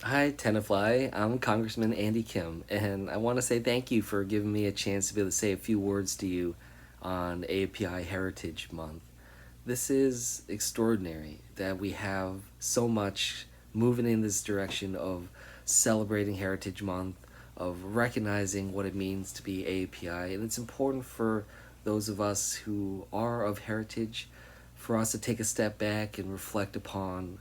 Hi, Tenafly. I'm Congressman Andy Kim, and I want to say thank you for giving me a chance to be able to say a few words to you on AAPI Heritage Month. This is extraordinary that we have so much moving in this direction of celebrating Heritage Month, of recognizing what it means to be AAPI, and it's important for those of us who are of heritage for us to take a step back and reflect upon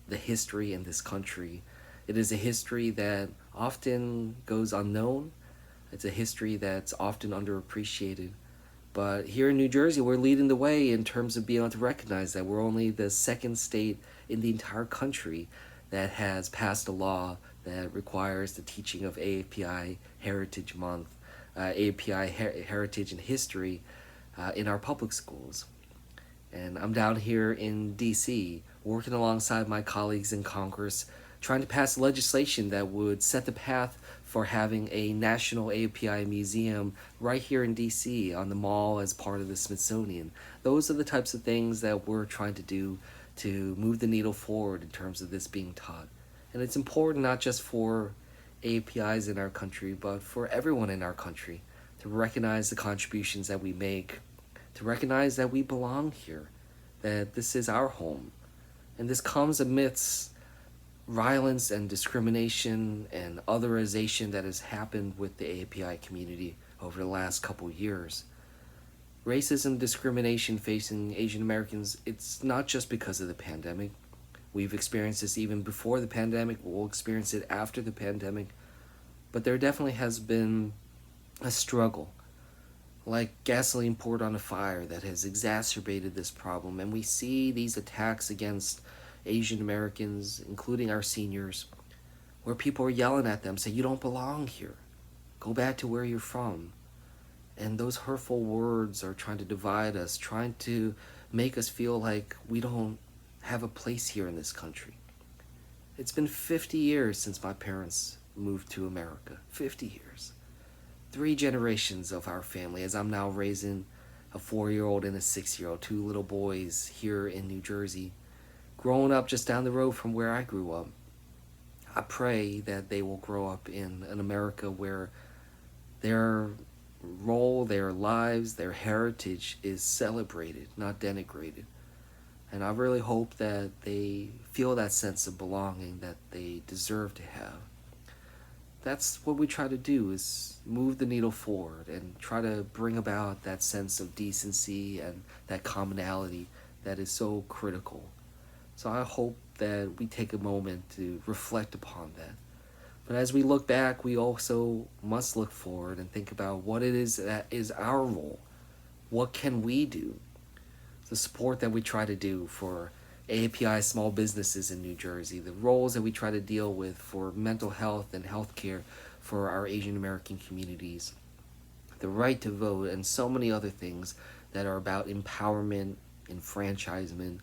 the history in this country. It is a history that often goes unknown. It's a history that's often underappreciated. But here in New Jersey, we're leading the way in terms of being able to recognize that we're only the second state in the entire country that has passed a law that requires the teaching of AAPI Heritage Month, AAPI Heritage and History in our public schools. And I'm down here in DC working alongside my colleagues in Congress trying to pass legislation that would set the path for having a national API museum right here in DC on the mall as part of the Smithsonian. Those are the types of things that we're trying to do to move the needle forward in terms of this being taught. And it's important not just for APIs in our country, but for everyone in our country to recognize the contributions that we make, to recognize that we belong here, that this is our home. And this comes amidst violence and discrimination and otherization that has happened with the API community over the last couple of years. Racism, discrimination facing Asian Americans, it's not just because of the pandemic. We've experienced this even before the pandemic, we'll experience it after the pandemic, but there definitely has been a struggle, like gasoline poured on a fire, that has exacerbated this problem. And we see these attacks against Asian Americans, including our seniors, where people are yelling at them, say, "You don't belong here. Go back to where you're from." And those hurtful words are trying to divide us, trying to make us feel like we don't have a place here in this country. It's been 50 years since my parents moved to America. 50 years. Three generations of our family, as I'm now raising a 4-year-old and a 6-year-old, two little boys here in New Jersey, growing up just down the road from where I grew up. I pray that they will grow up in an America where their role, their lives, their heritage is celebrated, not denigrated. And I really hope that they feel that sense of belonging that they deserve to have. That's what we try to do, is move the needle forward and try to bring about that sense of decency and that commonality that is so critical. So I hope that we take a moment to reflect upon that. But as we look back, we also must look forward and think about what it is that is our role. What can we do? The support that we try to do for API small businesses in New Jersey, the roles that we try to deal with for mental health and healthcare for our Asian American communities, the right to vote, and so many other things that are about empowerment, enfranchisement.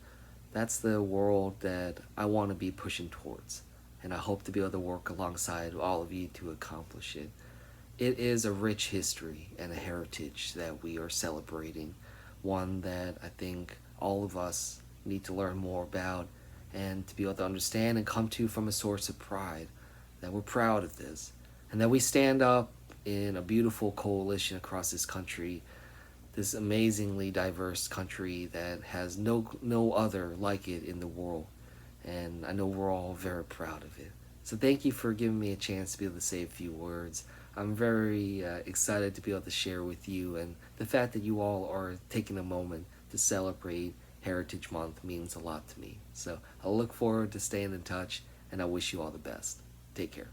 That's the world that I want to be pushing towards. And I hope to be able to work alongside all of you to accomplish it. It is a rich history and a heritage that we are celebrating, one that I think all of us need to learn more about and to be able to understand and come to from a source of pride, that we're proud of this and that we stand up in a beautiful coalition across this country, this amazingly diverse country that has no other like it in the world. And I know we're all very proud of it. So thank you for giving me a chance to be able to say a few words. I'm very excited to be able to share with you, and the fact that you all are taking a moment to celebrate Heritage Month means a lot to me. So I look forward to staying in touch, and I wish you all the best. Take care.